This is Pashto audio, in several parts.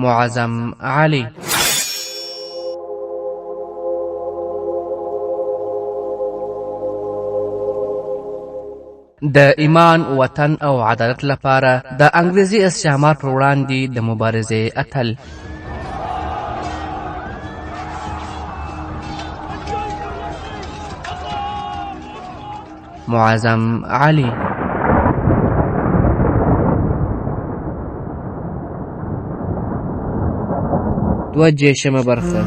معظم علي. د ایمان، وطن او عدالت لپاره د انګریزي استعمار پر وړاندې د مبارزې اتل. معظم علي. دوه شمه برخه.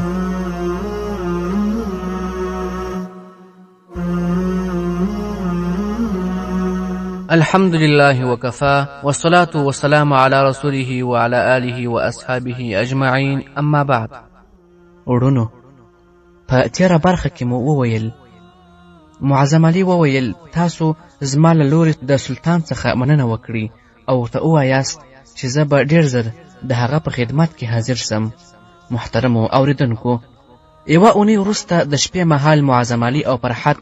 الحمد لله وكفى والصلاة والسلام على رسوله وعلى آله وأصحابه أجمعين. أما بعد. ورونو په تیره برخه کې مو وویل معظم علي وویل تاسو زما له لورې د سلطان څخه مننه وکړي او ورته ووایاست چې زه به ډېر ژر د هغه په خدمت کې حاضر سم. محترمو اوریدونکو، یوه اونۍ وروسته د شپې مهال معظم علي او فرحت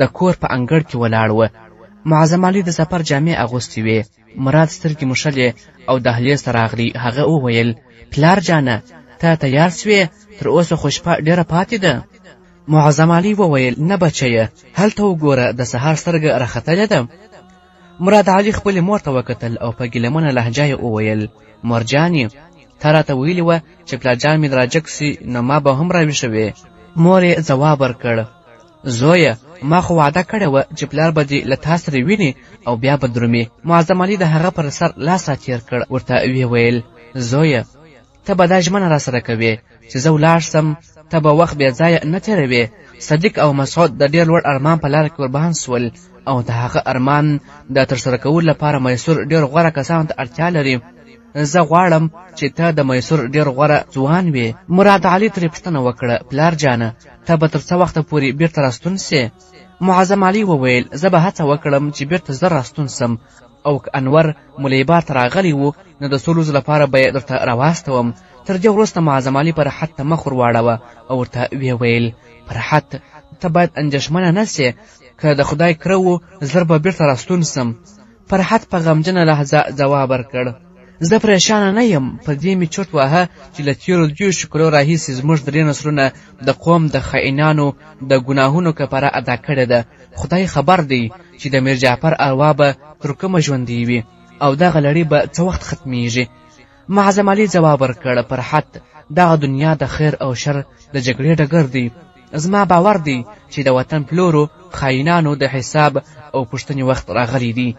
د کور په انګړ کې ولاړ وه. معظم علي د سفر جامې اغوستې وې. مراد سترګې موښلې او دهلیز ته راغلی. هغه وویل پلار جانه ته تیار سوې؟ تر اوسه خو شپه ډېره پاتې ده. معظم علي وویل نه بچیه، هلته وګوره د سهار سترګه راختلې ده. مراد علي خپلې مور ته وکتل او په ګیلمنه لهجه یې وویل مور جانې ته راته ویلې وه چې پلارجان مې راجګ سي نو ما به هم راویښه وې. مور یې ځواب ورکړ زویه ما خو وعده کړې وه چې پلار به دې له تا سره ویني او بیا به درومې. معظم علي د هغه پر سر لاس راتېر کړ. ورته ویې ویل زویه ته به دا ژمنه راسره کوې چې زه ولاړ سم ته به وخت بې ځایه نه تېروې. صدیق او مسعود د ډېر لوړ ارمان په لاره کې وربهان سول او د هغه ارمان د ترسره کولو لپاره میسور ډېر غوره کسانو ته اړتیا لري. زه غواړم چې ته د میسور ډېر غوره ځوان وې. مراد علي ترې پوښتنه وکړه پلار جانه ته به تر څه وخته پورې بیرته راستون سې؟ معظم علي وویل زه به هڅه وکړم چې بیرته زر راستون سم او که انور ملیبار ته راغلی و نو د څو ورځو لپاره به یې درته راواستوم. تر دې وروسته معظم علي فرحت ته مخ ور واړوه او ورته ویې ویل فرحت ته باید اندېښمنه نه سې، که د خدای کړه و زر به بیرته راستون سم. فرحت په غمجنه لهجه ځواب ورکړ زه پریشانه نه یم، په دې مې چرت واهه چې له تېرو 30 کلو راهیسې زموږ درې نسلونه د قوم د خائنانو د ګناهونو کفاره ادا کړې ده. خدای خبر دی چې د میر جعفر اروا به تر کومه ژوندۍ وي او دغه لړۍ به څه وخت ختمیږي. معظم علي ځواب ورکړ فرحت دغه دنیا د خیر او شر د جګړې ډګر دی. زما باور دی چې د وطن پلورو خائنانو د حساب او پوښتنې وخت راغلی دی.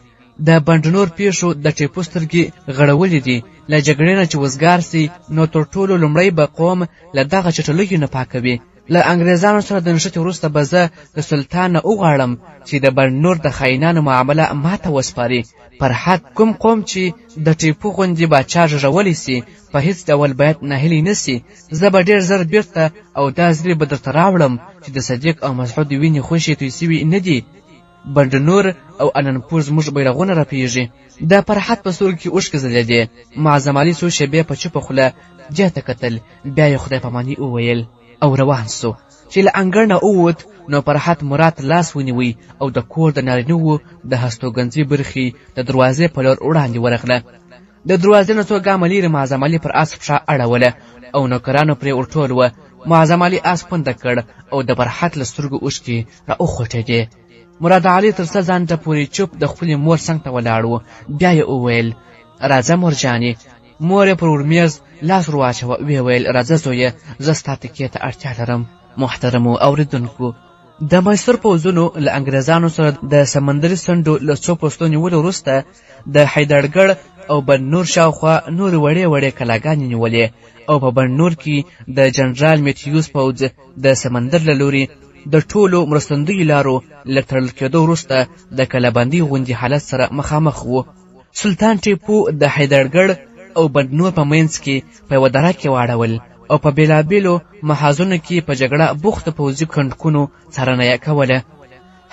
د بنډنور پیښو د ټیپو سترګې غړولې دي. له جګړې نه چې وزګار سي نو تر ټولو لومړی به قوم له دغه چټلیو نه پاکوي. له انګریزانو سره د نښتې وروسته به زه د سلطان نه وغواړم چې د بنډنور د خاینانو معامله ماته وسپاري. فرحت کوم قوم چې د ټیپو غوندې باچا ژغولی سي په هیڅ ډول باید ناهیلی نه سي. زه به ډېر زر بیرته او دا ځلې به درته راوړم چې د صدیق او مسعود وینې خوشې توی سوي نه دي. بنډنور او اننپور زموږ بیرغونه رپیږي. د فرحت په سترګو کې اوښکې ځلېدې. معظم علي څو شېبې په چوپه خوله دې ته کتل، بیا یې خدای پاماني وویل او روان سو. چې له انګړ نه ووت نو فرحت مراد ته لاس ونیوی او د کور د نارینه‌وو د هستوګنځي برخې د دروازې په لور وړاندې ورغله. د دروازې نه څو ګامه لرې معظم علي پر آس پښه اړوله او نوکرانو پرې ورټول وه. معظم علي آس پونده کړ او د فرحت له سترګو اوښکې راوخوټېدې. مراد علي تر څه ځان ته پورې چوپ د خپلې مور څنګ ته ولاړ و. بیا یې وویل راځه مور جانې. مور یې پر ورمېز لاس ور واچوه. ویې ویل راځه زویه زه ستا تکیې ته اړتیا لرم. محترمو اوریدونکو، د میسور پوځونو له انګریزانو سره د سمندري څنډو له څو پوستو نیولو وروسته د حیدرګړ او بنډنور شاوخوا نورې وړې وړې کلاګانې نیولې او په بنډنور کې د جنرال میتیوس پوځ د سمندر له لوري د ټولو مرستندویو لارو له تړل کېدو وروسته د کلهبندۍ غوندې حالت سره مخامخ و. سلطان ټیپو د حیدرګړ او بنډنور په منځ کې په یوه دره کې واړول او په بېلابېلو محاذونو کې په جګړه بوخته پوځي کنډکونو څارنه یې کوله.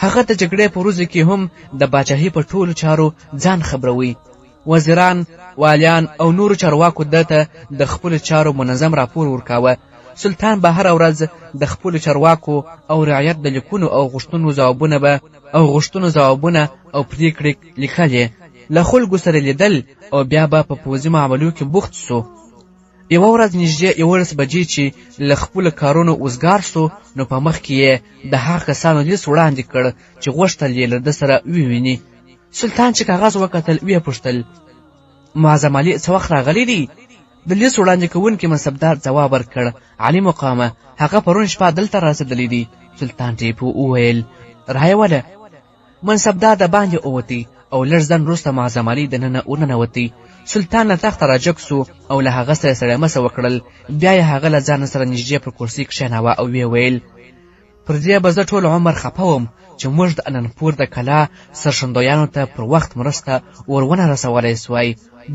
هغه د جګړې په ورځو کې هم د باچاهۍ په ټولو چارو ځان خبروي. وزیران، والیان او نورو چارواکو ده ته د خپلو چارو منظم راپور ورکاوه. سلطان به هره ورځ د خپلو چارواکو او رعیت د لیکونو او غوښتنو ځوابونه او پریکړې لیکلې. له خلکو سره لیدل او بیا به په پوځي معاملو کې بوخت سو. یوه ورځ نږدې 11 بجې چې له خپلو کارونو وزګار سو نو په مخ کې یې د هغه کسانو لیست وړاندې کړ چې غوښتل یې له ده سره وویني. سلطان چې کاغذ وکتل ویې پوښتل معظم علي څه وخت راغلی دی؟ د لیست وړاندې کوونکي منصبدار ځواب ورکړ علي مقامه هغه پرون شپه دلته راسېدلی دی. سلطان ټیپو وویل رایه وله. منصبدار د باندې ووتی او لږ ځنډ وروسته معظم علي دننه ورننوتی. سلطان له تخته راجګ سو او له هغه سره سړی مسه وکړل. بیا یې هغه له ځانه سره نږدې پر کرسۍ کښېناوه او ویې ویل پر دې به زه ټول عمر خفه وم چې موږ د اننپور د کلا سرښندویانو ته پر وخت مرسته ورونه رسولی سوای.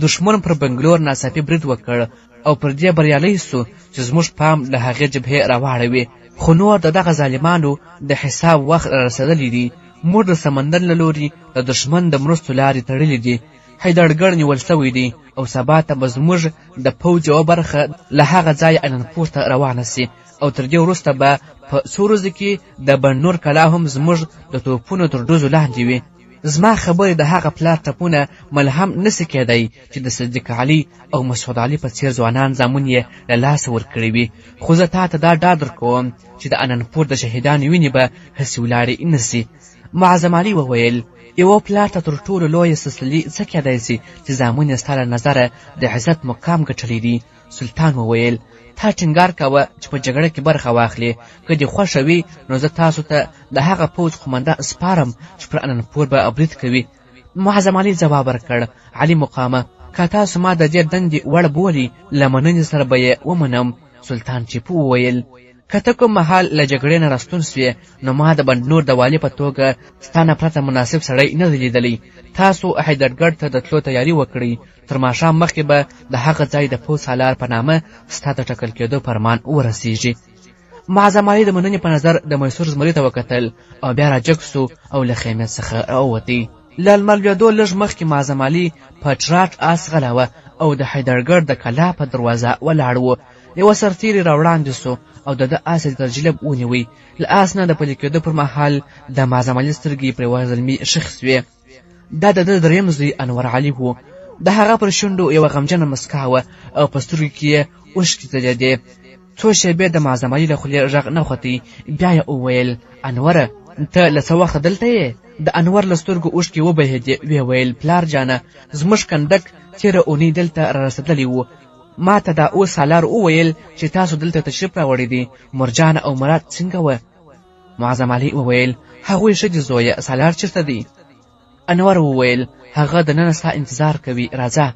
دښمن پر بنګلور ناڅاپي برید وکړ او پر دې بریالی سو چې زموږ پام له هغې جبهې راواړوي. خو نور د دغه ظالمانو د حساب وخت را رسېدلی دی. موږ د سمندر له لوري د دښمن د مرستو لارې تړلې دي. حیدرګړ نیول سوی دی او سبا ته به زموږ د پوځ یوه برخه له هغه ځایه اننپور ته روانه سي او تر دې وروسته به په څو ورځو کې د بنډنور کلا هم زموږ د توپونو تر ډوزو لاندې وي. زما خبرې د هغه پلار ټپونه ملهم نسي کېدی چې د صدیق علي او مسعود علي په څېر ځوانان زامن یې له لاسه ورکړي وي. خو زه تا ته دا ډاډ درکوم چې د اننپور د شهیدانو وینې به هسې ولاړې نسي. معظم علي وویل یوه پلار ته تر ټولو لویه سسلي څه کېدی سي چې زامن یې ستا له نظره د عزت مقام ګټلی دي. سلطان وویل تا ټینګار کوه چې په جګړه کې برخه واخلې. که دې خوښه وي نو زه تاسو ته د هغه پوځ قمندان سپارم چې پر اننپور به برید کوي. معظم علي ځواب ورکړ علي مقامه که تاسو ما د دې دندې وړ بولي له مننې سره به یې ومنم. سلطان ټیپو وویل که ته کوم مهال له جګړې نه راستون سوې نو ما د بنډنور د والي په توګه ستا نه پرته مناسب سړی نه دی لیدلی. تاسو حیدرګړ ته د تلو تیاري وکړئ. تر ماښام مخکې به د هغه ځای د پوځ سالار په نامه ستا د ټاکل کېدو فرمان ورسیږي. معظم علي د مننې په نظر د میسور زمري ته وکتل او بیا راجګ سو او له خیمې څخه راووتی. له لمر لوېدو لږ مخکې معظم علي په ټراټ آس غلاوه او د حیدرګړ د کلا په دروازه ولاړ و. یوه سرتیری راوړاندې سو او د ده آس یې تر جلب ونیوی. له آس نه د پلي کېدو پر مهال د معظم علي سترګې پرې یوه زلمي شخ سوې. دا د ده دریم زوی انور علي و. د هغه پر شونډو یوه غمجنه مسکا وه او په سترګو کې یې اوښکې ځلېدې. څو شېبې د معظم علي له خولې غږ نه خوتی. بیا یې وویل انوره ته له څه وخته دلته یې؟ د انور له سترګو اوښکې وبهېدې. ویې ویل پلار جانه زموږ کنډک تېره اونۍ دلته را رسېدلی و. ما ته دا اوس سالار وویل چې تاسو دلته تشریف راوړی دی. مرجان او مراد څنګه وه؟ معظم علي وویل هغوی ښه دي زویه. سالار چېرته دی؟ انور وویل هغه دننه ستا انتظار کوي راځه.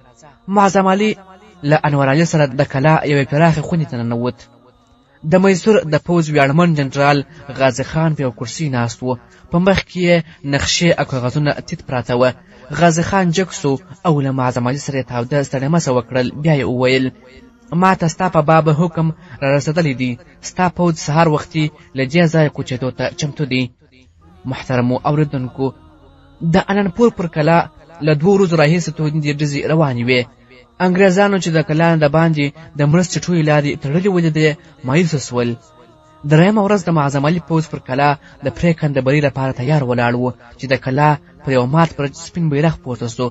معظم علي له انور علي سره د کلا یوې پراخې خونې ته ننوت. د میسور د پوځ ویاړمن جنرال غازي خان په یو کرسۍ ناست و. په مخ کې یې نقشې او کاغذونه تیت پراته وه. غازي خان جګ سو او له معظم علي سره یې تاوده ستړیمسه وکړل. بیا یې وویل ما ته ستا په باب حکم را رسېدلی دی. ستا پوځ سهار وختي له دې ځایه کوچېدو ته چمتو دی. محترمو اورېدونکو د اننپور پر کلا له 2 ورځو راهیسې توندې ډزې روانې وې. انګریزانو چې د کلا د باندې د مرستې ټولې لارې تړلې ولیدې مایوسه سول. درېیمه ورځ د معظم علي پوځ پر کلا د پرېکنده بري لپاره تیار ولاړ و چې د کلا پر یو مات برج سپین بیرغ پورته سو.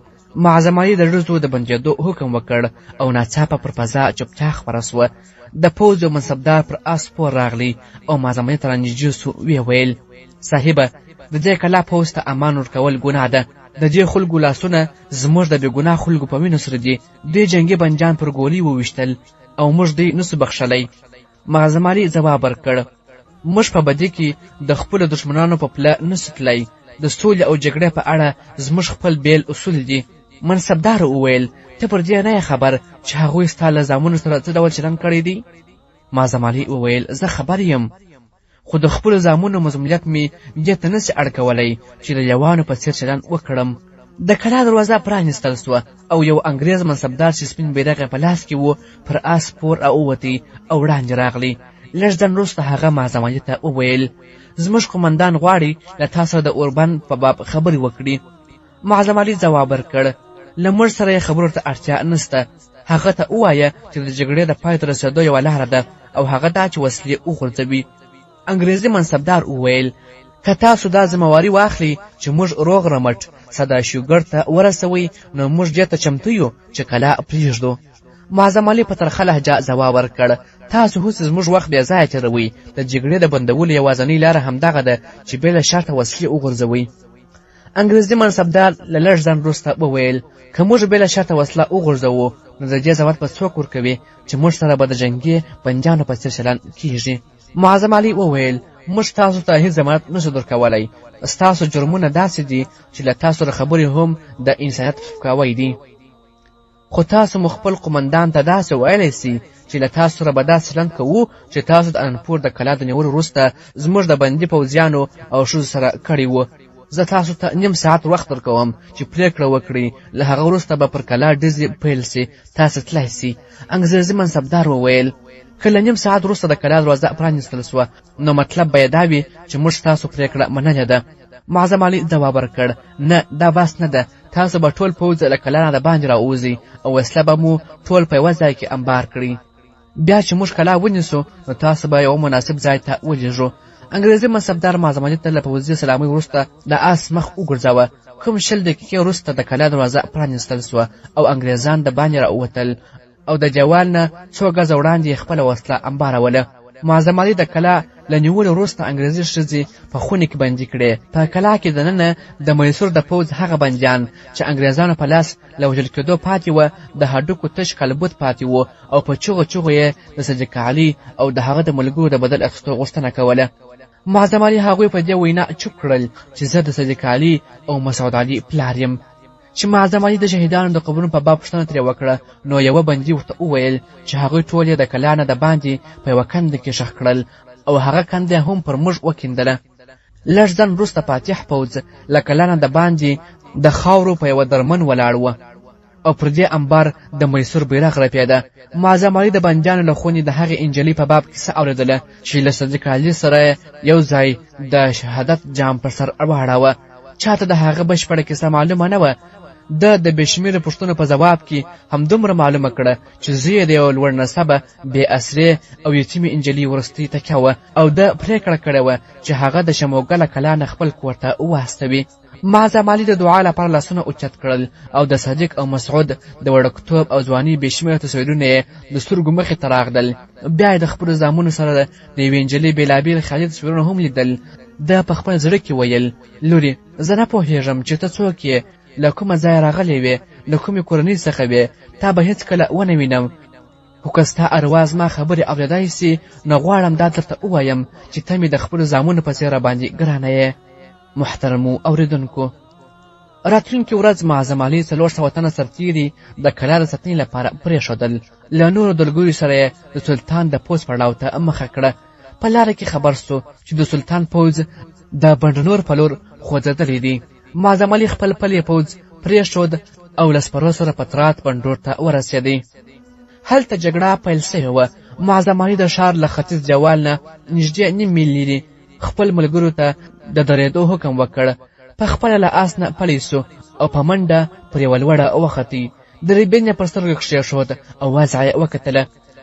معظم علي د ډزو د بندېدو حکم وکړ او ناڅاپه پر فضا چوپتیا خپره سوه. د پوځ یو منصبدار پر آس سپور راغلی او معظم علي ته رانږدې سو. ویې ویل صاحبه د دې کلا پوځ ته امان ورکول ګناه ده. د دې خلکو لاسونه زموږ د بېګناه خلکو په وینو سره دي. دوی جنګي بنجان پر ګولۍ وویشتل او موږ دوی نسو بخښلی. معظم علي ځواب ورکړ موږ په بدۍ کې د خپلو دښمنانو په پله نسو تللی. د سولې او جګړې په اړه زموږ خپل بیل اصول دي. منصبدار وویل ته پر دې نه یې خبر چې هغوی ستا له زامنو سره څه ډول چلند کړی دی؟ معظم علي وویل زه خبر یم خو د خپلو زامنو مظلومیت مې دې ته نسي اړ کولی چې د لیوانو په څېر چلند وکړم. د کلا دروازه پرانیستل سوه او یو انګریز منصبدار چې سپین بیرغ یې په لاس کې و پر آس سپور راووتی او وړاندې راغلی. لږ ځنډ وروسته هغه معظم علي ته وویل زموږ قمندان غواړي له تا سره د اوربند په باب خبرې وکړي. معظم علي ځواب ورکړ له موږ سره یې خبرو ته اړتیا نسته. هغه ته ووایه چې د جګړې د پای ته رسېدو یوه لاره ده او هغه دا چې وسلې وغورځوي. انګریزي منصبدار وویل که تاسو دا ذمهواري واخلي چې موږ روغ رمټ سداشیوګړ ته ورسوئ نو موږ دې ته چمتو یو چې کلا پرېږدو. معظم علي په ترخه لهجه ځواب ورکړ: تاسو اوس زموږ وخت بې ځایه تېروئ. د جګړې د بندولو یوازینۍ لاره همدغه ده چې بې له شرطه وسلې وغورځوئ. انګریزي منصبدار له لږ ځنډ وروسته وویل: که موږ بې له شرطه وسله وغورځوو نو د دې ضمانت به څوک ورکوي چې موږ سره به د جنګي بندیانو په څېر چلند کېږي؟ معظم علي وویل: موږ تاسو ته هېڅ ضمانت نشو درکولی. ستاسو جرمونه داسې دي چې له تاسو سره خبرې هم د انسانیت سپکاوی دي. خو تاسو مو خپل قومندان ته داسې ویلی سي چې له تاسو سره به داسې چلند کوو چې تاسو د انپور د کلا د نیولو وروسته زموږ د بندي پوځیانو او ښځو سره کړي وو. زه تاسو ته نیم ساعت وخت درکوم چې پرېکړه وکړئ، له هغه وروسته به پر کلا ډزې پیل سي، تاسو تلای سي. انګریزي منصبدار وویل: که له نیم ساعت وروسته د کلا دروازه پرانیستل سوه نو مطلب به یې دا وي چې موږ تاسو پرېکړه منلې ده. معظم علي ځواب ورکړ: نه، دا بس نه ده. تاسو به ټول پوځ له کلا نه د باندې راووځئ او وسله به مو ټول په یوه ځای کې انبار کړئ. بیا چې موږ کلا ونیسو نو تاسو به یو مناسب ځای ته ولېږو. انګریزي منصبدار معظم علي ته له پوځي سلامۍ وروسته د آس مخ وګرځاوه. کوم 20 دقیقې وروسته د کلا دروازه پرانیستل سوه او انګریزان د باندې راووتل او د دیوال نه 2 ګزه وړاندې یې خپله وسله انباروله. معظم علي د کلا له نیولو وروسته انګریزي ښځې په خونې کې بندي کړې. په کلا کې دننه د میسور د پوځ هغه بندیان چې انګریزانو په لاس له وژل کېدو پاتې وه د هډوکو تش کلبوت پاتې وو او په چغو چغو یې د صدیق علي او د هغه د ملګرو د بدل اخیستو غوښتنه کوله. معظم علي هغوی په دې وینا چوپ کړل چې زه د صدیق علي او مسعود علي پلار یم. چې معظم علي د شهیدانو د قبرونو په باب پوښتنه ترې وکړه نو یوه بندي ورته وویل چې هغوی ټول یې د کلا نه د باندې په یوه کنده کې ښخ کړل او هغه کنده هم پر موږ وکیندله. لږ ځنډ وروسته فاتح پوځ له کلا نه د باندې د خاورو په یوه درمن ولاړ و او پر دې انبار د میسور بیرغ رپېده. معظم علي د بندیانو له خونې د هغې انجلۍ په باب کیسه اورېدله چې له صدیق علي سره یو ځای د شهادت جام پر سر واړاوه. چاته د هغه بشپړه کیسه معلومه نه وه. د بې شمېره پوښتنو په ځواب کې همدومره معلومه کړه چې زوی د یو لوړ نسبه بې اسرې او یتیمې انجلۍ وروستۍ تکیه وه او ده پرېکړه کړې وه چې هغه د شموګله کلا نه خپل کور ته واستوي. معظم علي د دعا لپاره لاسونه اوچت کړل او د صدیق او مسعود د وړکتوب او ځوانۍ بې شمېره تصویرونه یې د سترګو مخې ته راغلل. بیا یې د خپلو زامنو سره د یوې نجلۍ بېلابېل خیالي تصویرونه هم لیدل. ده په خپل زړه کې ویل: لورې، زه نه پوهېږم چې ته څوک یې، له کومه ځایه راغلی وې، له کومې کورنۍ څخه وې، تا به هېڅکله ونه وینم. خو که ستا اروا زما خبرې اورېدای سي نو غواړم دا درته ووایم چې ته مې د خپلو زامنو په څېر راباندې ګرانه یې. محترمو اورېدونکو، راتلونکې ورځ معظم علي 400 تنه سرتېري د کلا د ساتنې لپاره پرېښودل. له نورو دلګرو سره یې د سلطان د پوځ پړاو ته مخه کړه. په لاره کې خبر سو چې د سلطان پوځ د بنډنور په لور خوځېدلی دی. معظم علي خپل پلی پوځ پرېښود او له سپرو سره پترات بنډور ته ورسېدی. هلته جګړه پیل سوې وه. معظم علي د ښار له ختیځ دیوال نه نږدې 1.5 میل لرې خپل ملګرو ته د درېدو حکم وکړ. په خپله له آس نه پلی سو او په منډه پر یوه لوړه وختې. دربین یې پر سترګو کښېښود او وضع یې وکتله.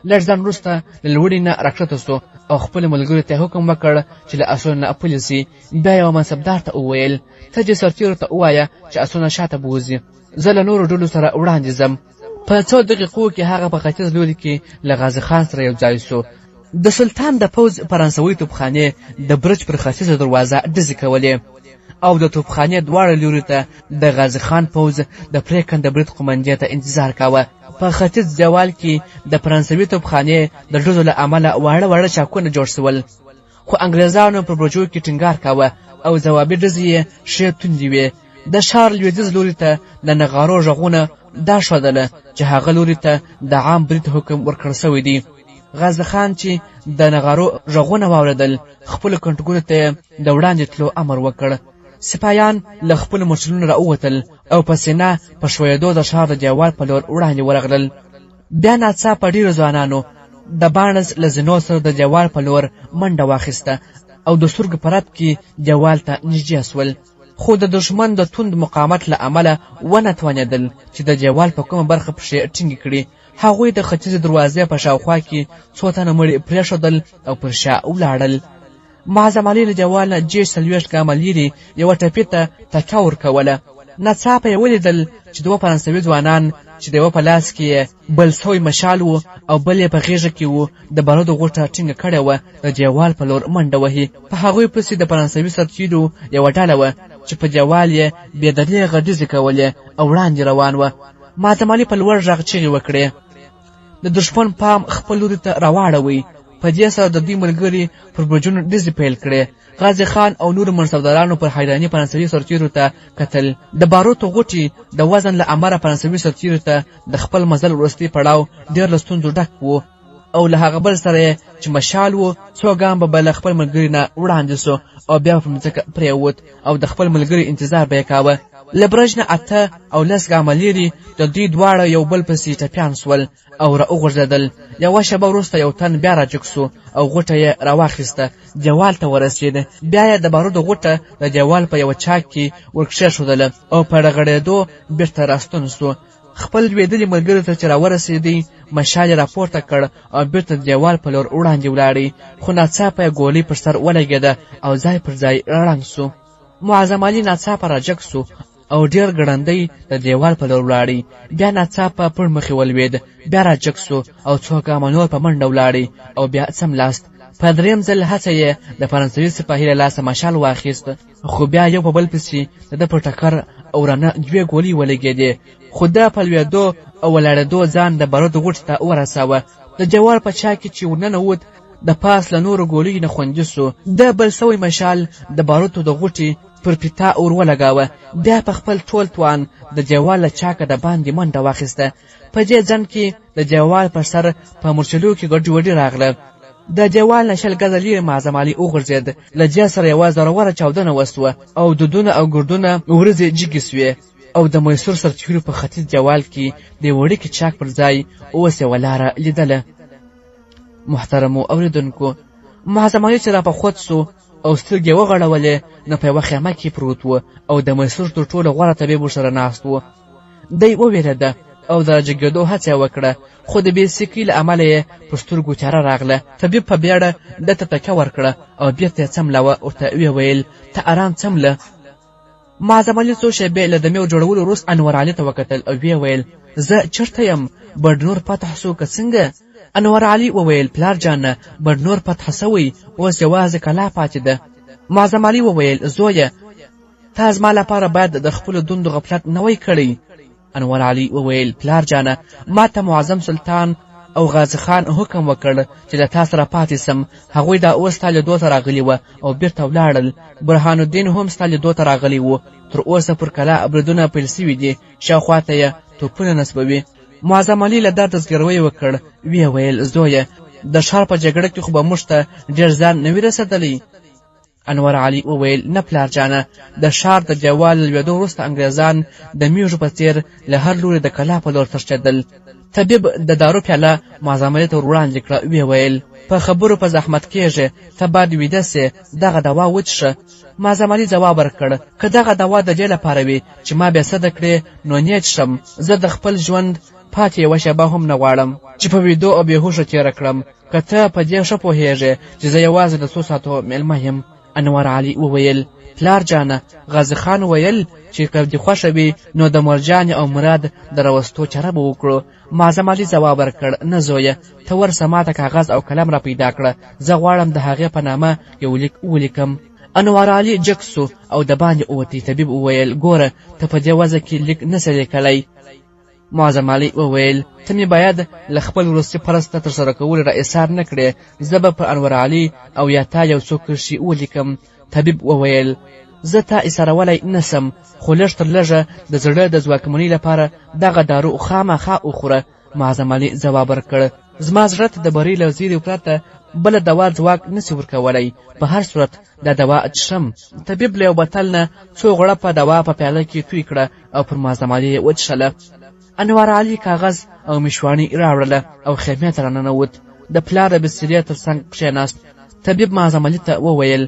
لږ ځنډ وروسته له لوړې نه راکښته سو او خپلو ملګرو ته حکم وکړ چې له اسونو نه پلي سي. بیا یوه منصبدار ته وویل: ته دې سرتېرو ته ووایه چې اسونه شاته بوځي، زه له نورو ډلو سره وړاندې ځم. په 2 دقیقو کې هغه په ختیځ لوري کې له غازي خان سره یو ځای سو. د سلطان د پوځ فرانسوي توپخانې د برج پر ختیځه دروازه ډزې کولې او د توپخانې دواړه لوري ته د غازي خان پوځ د پرېکنده برید قومندې ته انتظار کاوه. په ختیځ دیوال کې د فرانسوي توپخانې د ډزو له امله واړه واړه چاکونه جوړ سول، خو انګریزانو پر برجو کې ټینګار کاوه او ځوابي ډزې یې ښې توندې وې. د ښار لویدیځ لوري ته د نغارو غږونه دا ښودله چې هغه لوري ته د عام برید حکم ورکړل سوی دی. غازي خان چې د نغارو غږونه واورېدل، خپلو کنټګونو ته د وړاندې تلو امر وکړ. سپایان له خپلو مرچلونو راووتل او په سینه په ښویېدو د ښار د دیوال په لور وړاندې ورغلل. بیا ناڅاپه ډېرو ځوانانو د باڼس له زینو سره د دیوال په لور منډه واخیسته او د سترګو په رپ کې دیوال ته نږدې سول، خو د دښمن د توند مقاومت له امله ونه توانېدل چې د دیوال په کومه برخه پښې ټینګې کړي. هغوی د ختیځې دروازې په شاوخوا کې 2 تنه مړي پرېښودل او پر شا ولاړل. معظم علي له دیوال نه 40 ګامه لرې یوه ټپې ته تکیه ورکوله. ناڅاپه یې ولیدل چې دوه فرانسوي ځوانان چې د یوه په لاس کې بل سوی مشال و او بل یې په غېږه کې و د بارودو غوټه ټینګه کړې وه د دیوال په لور منډه وهي. په هغوی پسې د فرانسوي سرتیرو یوه ډله وه چې په دیوال یې بې دلیله غډیزې کولې او وړاندې روان وه. معظم علي په لوړ غږ چیغې وکړې د دښمن پام خپل لوري ته راواړوئ. په دې سره د دوی ملګري پر برجونو ډزې پیل کړې. غازي خان او نورو منصبدارانو پر حیراني فرانسوي سرتیرو ته کتل. د باروتو غوټې د وزن له امله فرانسوي سرتیرو ته د خپل مزل وروستی پړاو ډېر له ستونزو ډک و او له هغه بل سره چې مشال و څو ګام به له خپل ملګري نه وړاندې سو او بیا په مځکه پرېوت او د خپل ملګري انتظار به یې کاوه. له برج نه 8 او 10 ګامه لرې د دوی دواړه یو بل پسې ټپیان سول او را وغورځېدل. یوه شېبه وروسته یو تن بیا راجګ سو او غوټه یې راواخیسته، دیوال ته ورسېد. بیا یې د بارودو غوټه د دیوال په یوه چاک کې ورکښېښودله او په رغړېدو بېرته راستون سو. خپل لوېدلي ملګري ته چې راورسېدی مشال یې راپورته کړ او بېرته د دیوال په لور وړاندې ولاړی، خو ناڅاپه یې ګولۍ پر سر ولګېده او ځای پر ځای ړنګ سو. معظم علي ناڅاپه راجګ سو او ډېر ګړندی د دیوال په لور ولاړی. بیا ناڅاپه پړ مخې ولوېد، بیا راجګ سو او څو ګامه نور په منډه ولاړی او بیا څملاست. په درېیم ځل هڅه یې د فرانسوي سپاهي له لاسه مشال واخیست، خو بیا یو په بل پسې د ده په ټکر او رانه 2 ګولۍ ولګېدې، خو ده په لوېدو او ولاړېدو ځان د بارودو غوټې ته ورساوه. د دیوال په چا کې چې ورننوت د پاس له نورو ګولیو نه خوندي سو. د بل سوی مشال د بارودو د غوټې پر پیتا اور ولګاوه. بیا په خپل ټول توان د دیوال له چاکه د باندې منډه واخیسته. په دې ځن کې د دیوال پر سر په مورچلو کې ګډوډي راغله. د دیوال نه 20 ګزه لرې معظم علي وغورځېد. له دې سره یوه زوروره چاودنه وسوه او دودونه او ګردونه ورځې جګې سوې او د میسور سرتیرو په ختیځ دیوال کې د وړوکي چاک پر ځای اوس یوه لاره لیدله. محترمو اوریدونکو، معظم علي چې راپخوت سو او سترګې وغړولې نو په یوه خیمه کې پروت و او د میسور تر ټولو غوره طبیب ورسره ناست و. دی ووېرېده او د راجګېدو هڅه یې وکړه، خو د بېسیکۍ له امله یې په سترګو تیاره راغله. طبیب په بیړه ده ته تکیه ورکړه او بېرته یې څملاوه. ورته ویې ویل ته ارام څمله. معظم علي څو شېبې له دمې جوړولو وروسته انور علي ته وکتل او ویې ویل زه چېرته یم؟ بډنور فتح سو که څنګه؟ انور علي وویل پلار جانه بډنور فتح سوی، اوس یوازې کلا پاتې ده. معظم علي وویل زویه تا زما لپاره باید د خپلو دندو غفلت نه وی کړی. انور علي وویل پلار جانه ما ته معظم سلطان او غازي خان حکم وکړ چې د تا سره پاتې سم. هغوی دا اوس ستا لیدو ته راغلي وه او بیرته ولاړل. برهان الدین هم ستا لیدو ته راغلی و. تر اوسه پر کلا بریدونه پیل سوي دي، شاوخوا ته یې توپونه نصبوي. معظم علي له درده زګیروی وکړ، ویې ویل زویه د ښار په جګړه کې خو به موږ ته ډېر ځان نه وي رسېدلی. انور علي وویل نه پلار جانه، د ښار د دیوال له لوېدو وروسته انګریزان د میږو په څېر له هر لوري د کلا په لور تښتېدل. طبیب د دارو پیاله معظم علي ته ور وړاندې کړه، ویې ویل په خبرو په زحمت کېږې، ته باید ویده سې، دغه دوا وڅښه. معظم علي ځواب ورکړ که دغه دوا د دې لپاره وي چې ما بېسده کړې نو نه یې څښم. زه د خپل ژوند پاتې یوه شېبه هم نه غواړم چې په ویدو او بېهوښه تېره کړم. که ته په دې ښه پوهېږې چې زه یوازې د 2 ساعتو مېلمه یم. انور علي وویل پلار جانه غازي خان ویل چې که دې خوښه وي نو د مرجان او مراد د راوستو چاره به وکړو. معظم علي ځواب ورکړ نه زویه، ته ورسه ماته کاغذ او قلم را پیدا کړه، زه غواړم د هغې په نامه یو لیک ولیکم. انور علي جګ سو او د باندې ووتی. طبیب وویل ګوره ته په دې وضع کې لیک نسې لیکلی. معظم علي وویل ته مې باید له خپل وروستي فرض ته ترسره کولو را اصرار نه کړې، زه به پر انور علي او یا تا یو څو کرښې ولیکم. طبیب وویل زه تا ایسارولی نسم، خو لږ تر لږه د زړه د ځواکمنۍ لپاره دغه دارو خامخا وخوره. معظم علي ځواب ورکړ زما زړه ته د بري له زیري پرته بله دوا ځواک نسي ورکولی، په هر صورت دا دوا څښم. طبیب له یو بتل نه 2 غړپه دوا په پیاله کې توی کړه او پر معظم علي یې وڅښله. انور علي کاغذ او مشواني راوړله او خیمې ته راننوت. د پلار د بسترې تر څنګ کښېناست. طبیب معظم علي ته وویل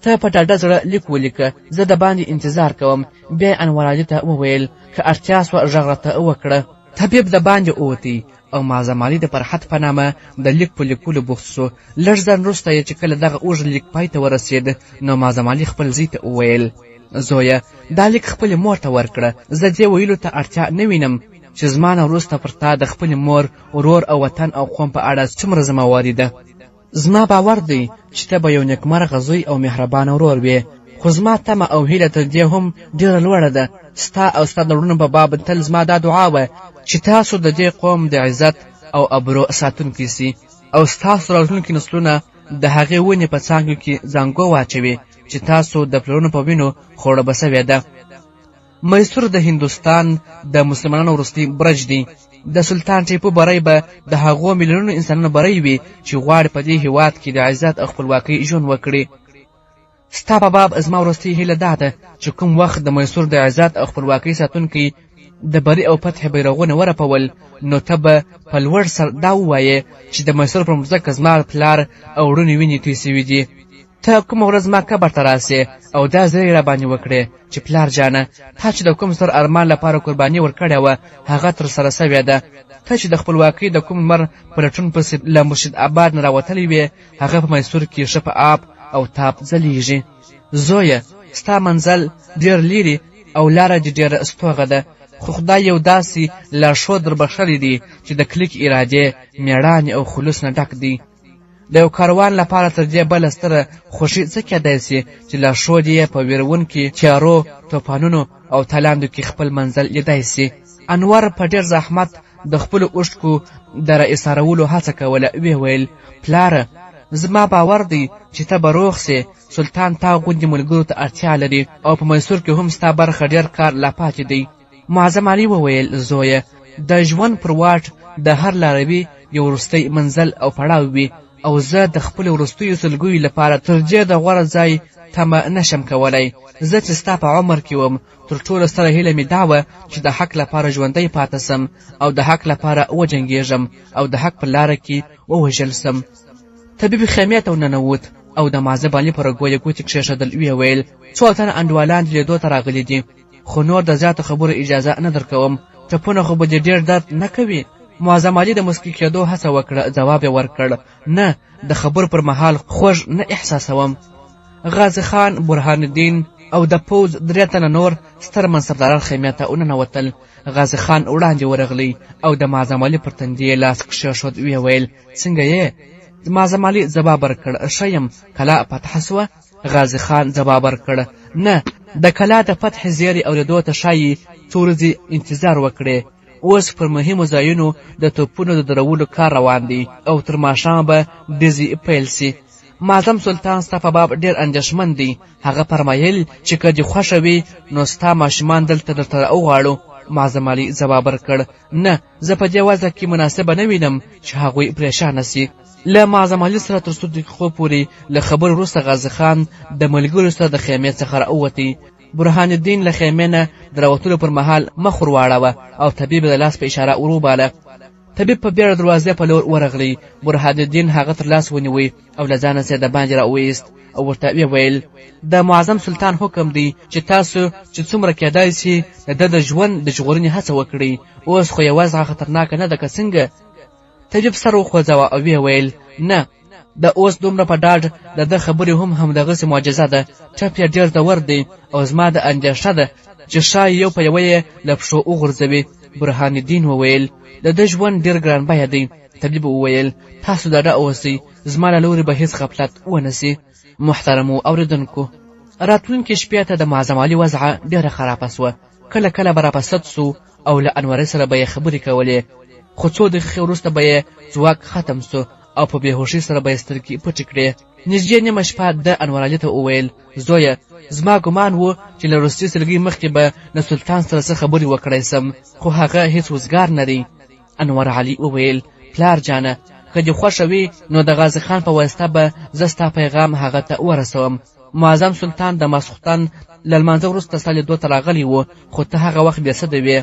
ته په ډاډه زړه لیک ولیکه، زه د باندې انتظار کوم. بیا انور علي ته وویل که اړتیا سوه غږ راته وکړه. طبیب د باندې ووتی او معظم علي د فرحت په نامه د لیک په لیکلو بوخت سو. لږ ځنډ وروسته یې چې کله دغه اوږد لیک پای ته ورسېد نو معظم علي خپل زوی ته وویل زویه دا لیک خپلې مور ته ورکړه. زه دې ویلو ته اړتیا نه وینم چې زما نه وروسته پر تا د خپلې مور، ورور او وطن او قوم په اړه څومره ذمهواري ده. زما باور دی چې ته به یو نیکمرغه زوی او مهربانه ورور وې، خو زما تمه او هیله تر دې هم ډېره لوړه ده. ستا او ستا د وروڼو په باب تل زما دا دعا وه چې تاسو د دې قوم د عزت او ابرو ساتونکي سي او ستاسو راتلونکي نسلونه د هغې ونې په څانګو کې زانګو واچوي چې تاسو د پلرونو په وینو خوړه به سوې ده. میسور د هندوستان د مسلمانانو وروستی برج دی. د سلطان ټیپو بری به د هغو میلیونونو انسانانو بری وي چې غواړي په دې هیواد کې د عزت او خپلواکۍ ژوند وکړي. ستا په باب زما وروستۍ هیله دا ده چې کوم وخت د میسور د عزت او خپلواکۍ ساتونکي د بري او فتح بیرغونه ورپول، نو ته به په لوړ سر دا ووایې چې د میسور پر مځکه زما پلار او وروڼې وینې توی سوي دي. ته کومه ورځ ما قبر ته راسې او دا زړه یې راباندې وکړې چې پلار جانه، تا چې د کوم ستر ارمان لپاره قرباني ورکړې وه هغه ترسره سوې ده. ته چې د خپلواکۍ د کوم لمر په لټون پسې له مرشد آباد نه راوتلی وې هغه په میسور کې ښه په آب او تاب ځلیږي. زویه ستا منزل ډېر لیرې او لاره دې ډېره ستوغه ده، خو خدای یو داسې لارښود در بښلی دی چې د کلک ارادې، مېړانې او خلوص نه ډک دی. د یو کاروان لپاره تر دې بله ستره خوښي څه کیدای سي چې لارښود یې په ویرونکي تیارو، طوفانونو او تلاندو کې خپل منزل لیدای سي. انور په ډېر زحمت د خپلو اوښکو د راایسارولو هڅه کوله. ویې ویل پلاره زما باور دی چې ته به روغ سې. سلطان تا غوندې ملګرو ته اړتیا لري او په میسور کې هم ستا برخه ډېر کار لا پاتې دی. معظم علي وویل زویه د ژوند پر واټ د هر لاروي یو وروستی منزل او پړاو وي او زه د خپلو وروستیو سلګیو لپاره تر دې د غوره ځای تمه نشم کولی. زه چې ستا په عمر کې وم تر ټولو ستره هیله مې دا وه چې د حق لپاره ژوندی پاته سم او د حق لپاره وجنګېږم او د حق په لاره کې ووژل سم. طبیب خیمې ته وننوت او د معظم علي په رګو یې ګوتې کښېښودل. ویې ویل څو تنه انډوالان لیدو ته راغلي دي، خو نور د زیاتو خبرو اجازه نه درکوم. ټپونه خو به دې ډېر درد نه کوي؟ معظم علي د مسکی کېدو هڅه وکړه. ځواب یې ورکړ نه، د خبرو پر مهال خوږ نه احساسوم. غازي خان، برهان الدین او د پوځ 3 تنه نور ستر منصبداران خیمې ته وننوتل. غازي خان وړاندې ورغلی او د معظم علي پر تندي لاس کښېښود. ویې ویل څنګه یې؟ معظم علي ځواب ورکړ ښه یم. کلا فتح سوه؟ غازي خان ځواب ورکړ نه، د کلا د فتح زیری اورېدو ته ښایي څو ورځې انتظار وکړې. اوس پر مهمو ځایونو د توپونو د درولو کار روان دی او تر ماښامه به ډزې پیل سي. معظم سلطان ستا په باب ډېر اندېښمن دی. هغه فرمایل چې که دې خوښه وي نو ستا ماشومان دلته درته راوغواړو. معظم علي ځواب ورکړ نه، زه په دې وضع کې مناسبه نه وینم چې هغوی پریشانه سي. له معظم علي سره تر څو دقیقو پورې له خبرو وروسته غازي خان د ملګرو سره د خیمې څخه راووتی. برهان الدین له خیمې نه د راوتلو پر مهال مخ ور واړوه او طبیب د لاس په اشاره وروباله. طبیب په بیړه دروازې په لور ورغلی. برهان الدین هغه تر لاس ونیوی او له ځانه یې د باندې راوویست او ورته ویې ویل د معظم سلطان حکم دی چې تاسو چې څومره کېدای سي د ده د ژوند د ژغورنې هڅه وکړئ. اوس خو یې وضع خطرناکه نه ده که څنګه؟ طبیب سر وخوځوه او ویې ویل نه، د اوس دومره په ډاډ د ده خبرې هم همدغسې معجزه ده. ټپ یې ډېر زور دی او زما د اندېښنه ده چې ښایي یو په یوه یې له پښو وغورځوي. برهان الدین وویل د ده ژوند ډېر ګران بیه دی. طبیب وویل تاسو ډاډه اوسئ، زما له لورې به هېڅ غفلت ونه سي. محترمو اوریدونکو، راتلونکې شپې ته د معظم علي وضعه ډېره خرابه سوه. کله کله به راپسد سو او له انورۍ سره به یې خبرې کولې، خو څو دقیقې وروسته به یې ځواک ختم سو او په بېهوشۍ سره به یې سترګې پټې کړې. نږدې نیمه شپه د انور علي ته وویل زویه زما ګمان و چې له وروستي سلګۍ مخکې به له سلطان سره څه خبرې وکړی سم، خو هغه هېڅ وزګار نه دی. انور علي وویل پلار جانه که دې خوښه وي نو د غازي خان په واسطه به زه ستا پیغام هغه ته ورسوم. معظم سلطان د ماسخوتن له لمانځه وروسته ستا لیدو ته راغلی و، خو ته هغه وخت بېسده وې.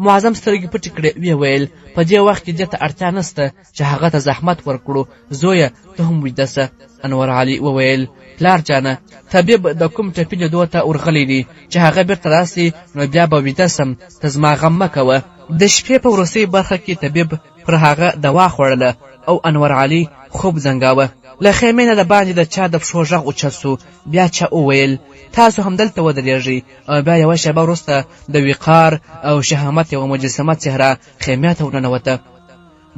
معظم سترګې پټې کړې ویې ویل په دې وخت کې دې ته اړتیا نشته چې هغه ته زحمت ورکړو. زویه ته هم ویده سه. انور علي وویل پلار جانه طبیب د کوم ټپي لیدو ته ورغلی دی چې هغه بیرته راسي نو بیا به ویده سم، ته زما غم مه کوه. د شپې په وروستۍ برخه کې طبیب پر هغه دوا خوړله او انور علي خوب زنګاوه. له خیمې نه د باندې د چا د پښو غږ اوچت سو. بیا چا وویل تاسو همدلته ودرېږئ. او بیا یوه شېبه وروسته د وقار او شهامت یوه مجسمه څهره خیمې ته ورننوته.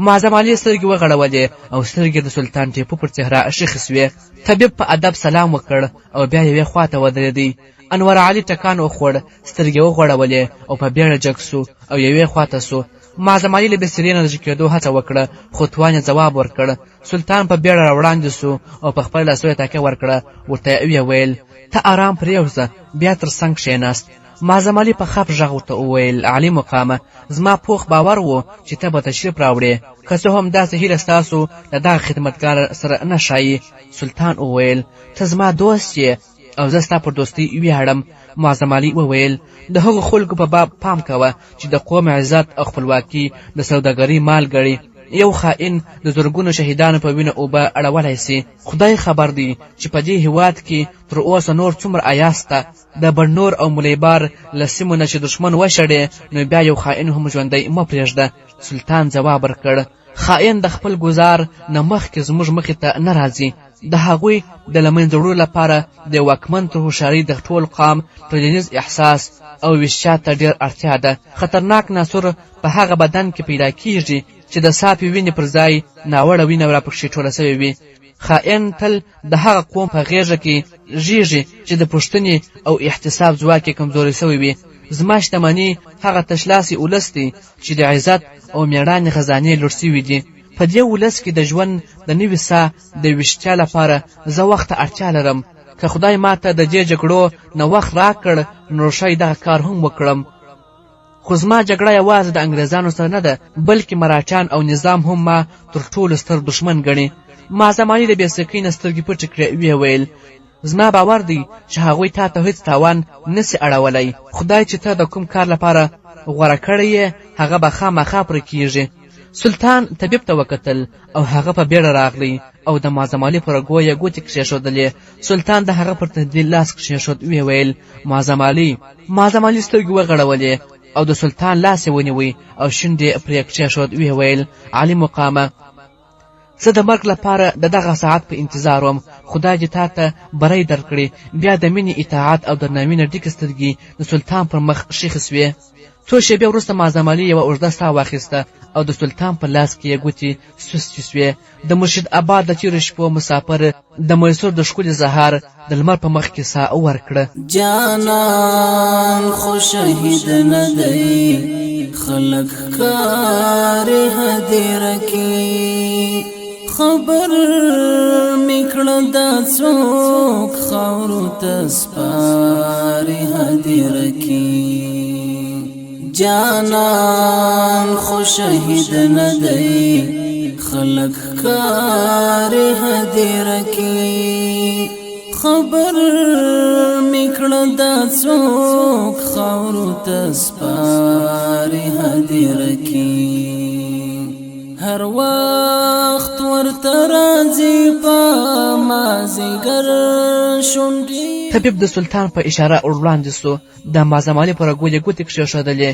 معظم علي سترګې وغړولې او سترګې د سلطان ټیپو پر څهره ښخې سوې. طبیب په ادب سلام وکړ او بیا یوې خوا ته ودرېدی. انور علي ټکان وخوړ، سترګې وغوړولې او په بیړه جګ سو او یوې خوا ته سو. معظم علي له بسترې نه د جګ کېدو هڅه وکړه، خو توان یې ځواب ورکړ. سلطان په بیړه راوړاندې سو او په خپل لاسو یې تکیه ورکړه. ورته یې وویل ته ارام پرېوځه. بیا تر څنګ کښېناست. معظم علي په خپ غږ ورته وویل عالي مقامه، زما پوخ باور و چې ته به تشریف راوړې، که څه هم داسې هیله ستاسو له دغه خدمتګار سره نه ښایي. سلطان وویل ته زما دوست یې او زه ستا پر دوستۍ ویاړم. معظم علي وویل د هغو خلکو په باب پام کوه چې د قوم عزت او خپلواکي د سوداګرۍ مال ګڼي. یو خائن د زرګونو شهیدانو په وینه اوبه اړولی سي. خدای خبر دی چې په دې هیواد کې تر اوسه نور څومره عیاسته د بڼنور او ملیبار له سیمو نه چې دښمن وشړې نو بیا یو خائن هم ژوندی مه پرېږده. سلطان ځواب ورکړ خائن د خپل ګزار نه مخکې زموږ مخې ته نه راځي. د هغوی د له منځه وړلو لپاره د واکمن تر هوښیارۍ د ټول قام ټولنیز احساس او ویشیا ته ډېر اړتیا ده. خطرناک ناصر په هغه بدن کې پیدا کیږي چې د صافې وینې پر ځای ناوړه وینه راپکښې ټوله سوې وي. خائن تل د هغه قوم په غېږه کې ژېږي چې د پوښتنې او احتساب ځواک یې کمزوری سوی وي. زما شتمني هغه تشلاسي ولس دی چې د عزت او مېړانې خزانې لوټ سوي دي. په دې ولس کې د ژوند د نوي ساه د ویشتیا لپاره زه وخت ته اړتیا لرم. که خدای ماته د دې جګړو نه وخت راکړ نو ښایي دغه کار هم وکړم. خو زما جګړه یوازې د انګریزانو سره نه ده، بلکې مراټان او نظام هم ما تر ټولو ستر دښمن ګڼي. معظم علي د بېسکۍ نه سترګې پټې کړې ویې ویل زما باور دی چې هغوی تا ته هېڅ تاوان نسي اړولی. خدای چې ته د کوم کار لپاره غوره کړی یې هغه به خامخا پرې کیږي. سلطان طبیب ته وکتل او هغه په بیړه راغلی او د معظم علي پر رګو یې ګوتې کښېښودلې. سلطان د هغه پر تندي لاس کښېښود. ویې ویل معظم علي. معظم علي سترګې وغړولې او د سلطان لاس یې ونیوی او شونډې پرې کښېښود. ویې ویل علي مقامه، زه د مرګ لپاره د دغه ساعت په انتظار وم. خدای دې تا ته بری درکړي. بیا د مینې اطاعت او درناوي نه ډکې سترګې د سلطان پر مخ ښیښې سوې. څو شېبې وروسته معظم علي یوه اوږده ساه واخیسته او د سلطان په لاس کې یې ګوتې سستې سوې. د مرشد آباد د تېرو شپو مسافر د میسور د ښکلي سهار د لمر په مخ کې ساه ورکړه. جانان خو شهید نه دی، خلک کارې هدیره کې. خبر میکړه دا څوک خاورو ته سپارې هدیره کې. جانان خو شهید نه دی، خلق کارې هدیره کې. خبر میکړه دا څوک خاورو ته سپارې هدیره کې. هر وخت ورته راځي په مازیګر شونډې. طبیب د سلطان په اشاره وړاندې سو. د معظم علي پر رګو یې ګوتې کښېښودلې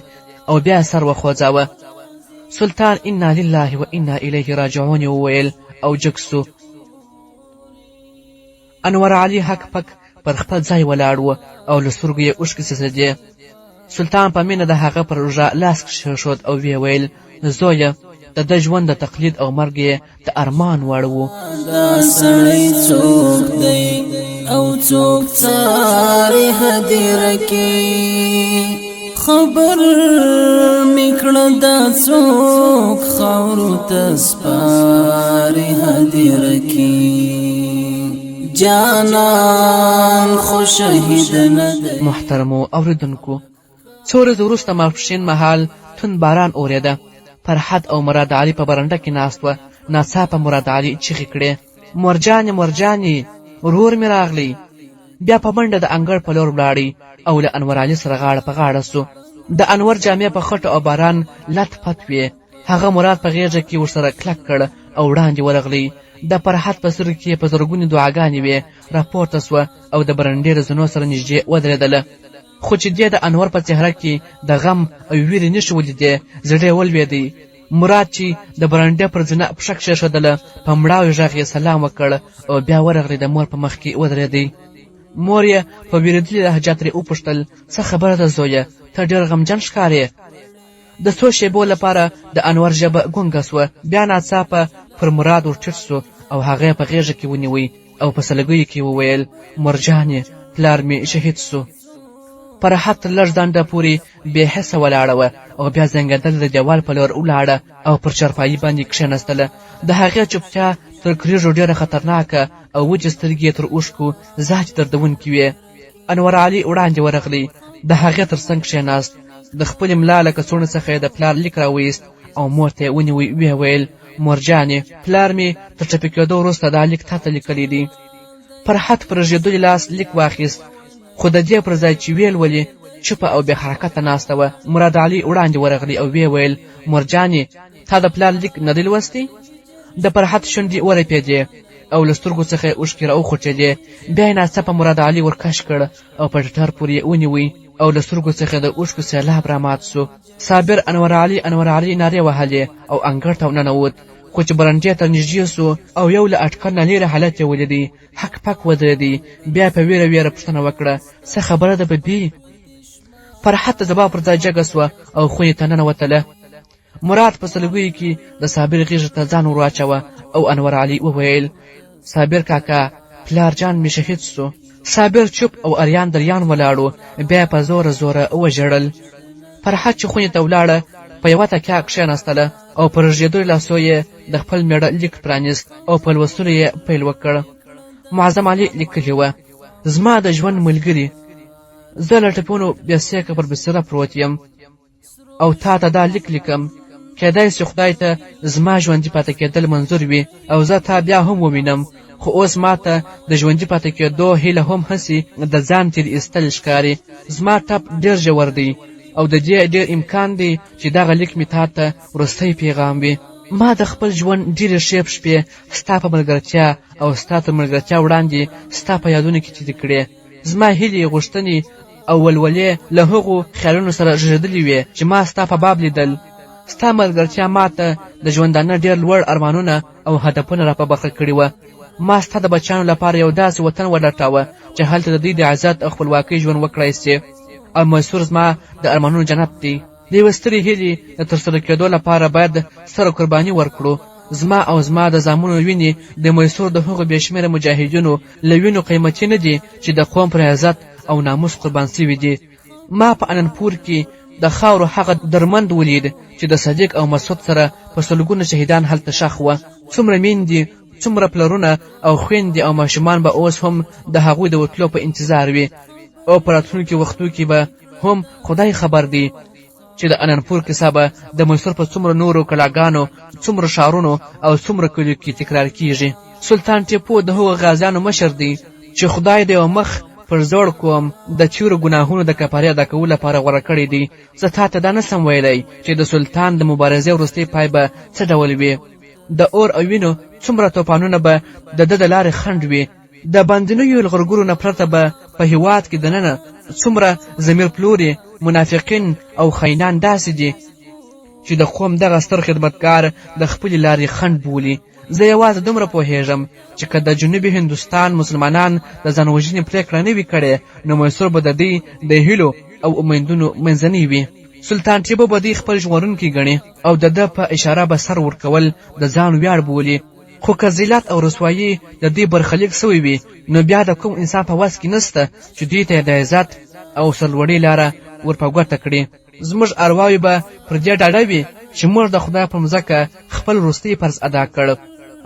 او بیا سر وخوځاوه. سلطان انا لله و انا الیه راجعون وویل او جګ سو. انور علي حق پک پر خپل ځای ولاړ و او له سترګو یې اوښکې څڅېدې. سلطان په مینه د هغه پر اوږه لاس کښېښود او ویې ویل زویه، د ده ژوند د تقلید او مرګ یې د ارمان وړ و. دا سړی څوک دی او څوک څاري هدیره کې. خبر میکړه دا څوک خاورو ته سپاري هدیره کې. جانان خو شهید نه دی. محترمو اوریدونکو، څو ورځې وروسته ماسپښین مهال توند باران اورېده. فرحت او مراد علي په برنډه کې ناست وه. ناڅاپه مراد علي چیغې کړې مرجانې مرجانې، ورور مې راغلی. بیا په منډه د انګړ په لور ولاړی او له انور علي سره غاړه په غاړه سو. د انور جامې په خټو او باران لت پت وې. هغه مراد په غېږه کې ورسره کلک کړ او وړاندې ورغلی. د فرحت په سر کې په زرګونې دعاګانې وې. راپورته سوه او د برنډې د زنو سره نږدې ودرېدله. خو چې دې د انور په څهره کې د غم او ویرې نښې ولیدې، زړه یې ولوېدی. مراد چې د برنډه پر زینه پښه کښېښودله په مړاوي غږ یې سلام وکړ او بیا ورغلی د مور په مخ کې ودرېدی. مور یې په وېرېدلې لهجه ترې وپوښتل څه خبره ده زویه، ته ډېر غمجن ښکارې. د څو شېبو لپاره د انور ژبه ګونګه سوه، بیا ناڅاپه پر مراد ورټیټ سو او هغه یې په غېږه کې ونیوی او په سلګیو کې وویل مورجانې پلار مې شهید سو. فرحت تر لږ ځنډه پورې بې حسه ولاړه وه او بیا زنګېدل د دیوال په لور ولاړه او پر چرپایي باندې کښېنستله. د هغې چوپتیا تر کریږو ډېره خطرناکه او وچې سترګې تر اوښکو زهج دردونکې وې. انور علي وړاندې ورغلی، د هغې تر څنګ کښېناست، د خپلې ملا له کڅوړې څخه یې د پلار لیک راویست او مور ته یې ونیوی. ویې ویل مورجانې پلار مې تر ټپي کېدو وروسته دا لیک تا ته لیکلی دی. فرحت پر رژېدلي لاس لیک واخیست، خو د دې پر ځای چې ویل ولې چوپه او بې حرکته ناسته وه. مراد علي وړاندې ورغلی او ویې ویل مورجانې تا د پلار لیک نه دی لوستی؟ د فرحت شونډې ورپېدې او له سترګو څخه یې اوښکې راوخوټېدې. بیا یې ناڅاپه مراد علي ورکش کړ او په ټټر پورې یې ونیوی او له سترګو څخه د اوښکو سیلاب رامات سو. صابر انور علي نارې وهلې او انګړ ته وننوت، خو چې برنډې ته نږدې سو او یو له اټکل نه لیرې حالت یې ولیدی، حق پک ودرېدی. بیا په ویره پوښتنه وکړه څه خبره ده ببي؟ فرحت د ځواب پر ځای جګه سوه او خونې ته ننوتله. مراد په سلګیو کې د صابر غېږې ته ځان ور واچوه او انور علي وویل صابر کاکا پلار جان مې شهید سو. صابر چوپ او اریان دریان ولاړو، بیا په زوره وژړل. فرحت چې خونې ته ولاړه په یوه تکیه کښېناستله او په رژېدلو لاسو یې د خپل مېړه لیک پرانیست او په لوستلو یې پیل وکړ. معظم علي لیکلي وه زما د ژوند ملګري، زه له ټپونو بې سېکه پر بستره پروت یم او تا ته دا لیک لیکم. کیدای سي خدای ته زما ژوندي پاتې کېدل منظور وي او زه تا بیا هم ووینم، خو اوس ما ته د ژوندي پاتې کېدو هیله هم هسې د ځان تېر ایستل ښکاري. زما ټپ ډېر ژور دی او د دې ډېر امکان دی چې دغه لیک مې تا ته وروستی پیغام وي. ما د خپل ژوند ډېرې ښې شپې ستا په ملګرتیا او ستا تر ملګرتیا وړاندې ستا په یادونو کې تېرې کړې. زما هیلې، غوښتنې او ولولې له هغو خیالونو سره ژړېدلې وې چې ما ستا په باب لیدل. ستا ملګرتیا ما ته د ژوندانه ډېر لوړ ارمانونه او هدفونه را په برخه کړي وه. ما ستا د بچیانو لپاره یو داسې وطن ولټاوه چې هلته د دوی د عزت او خپلواکۍ ژوند وکړی سي او میسور زما د ارمانونو جنت دی. د یوې سترې هیلې د ترسره کېدو لپاره باید ستره قرباني ورکړو. زما او زما د زامنو وینې د میسور د هغو بې شمېره مجاهدینو له وینو قیمتي نه دي چې د قوم پر عزت او ناموس قربان سوي دي. ما په اننپور کې د خاورو هغه درمند ولید چې د صدیق او مسعود سره په سلګونو شهیدان هلته ښخ وه. څومره میندې، څومره پلرونه او خویندې او ماشومان به اوس هم د هغوی د وتلو په انتظار وي او په راتلونکي وختو کې به هم خدای خبر دی چې د اننپور کیسه به د میسور په څومره نورو کلاګانو، څومره ښارونو او څومره کلیو کې تکرار کیږي. سلطان ټیپو د هغو غازیانو مشر دی چې خدای د یو مخ پر زوړ قوم د تیرو ګناهونو د کفارې ادا کولو لپاره غوره کړی دی. زه تا ته دا نسم ویلی چې د سلطان د مبارزې وروستی پای به څه ډول وي. د اور او وینو څومره توپانونه به د ده د لارې خنډ وي. د باندنیو یرغلګرو نه پرته به په هېواد کې دننه څومره ضمیر پلوري، منافقین او خاینان داسې دي چې د قوم دغه ستر خدمتګار د خپلې لارې خنډ بولي. زه یوازې دومره پوهیږم چې که د جنوبي هندوستان مسلمانان د ځان وژنې پرېکړه نه وي کړې نو میسور به د دوی د هیلو او امیدونو منځنی وي. سلطان ټیپو به دوی خپل ژغورونکی ګڼي او د ده په اشاره به سر ورکول د ځان ویاړ بولي. خو که ذلت او رسوایي د دوی برخلیک سوی وي نو بیا د کوم انسان په وس کې نسته چې دوی ته د عزت او سرلوړۍ لاره ور په ګوته کړي. زموږ ارواوې به پر دې ډاډه وي چې موږ د خدای په مځکه خپل وروستی فرض ادا کړ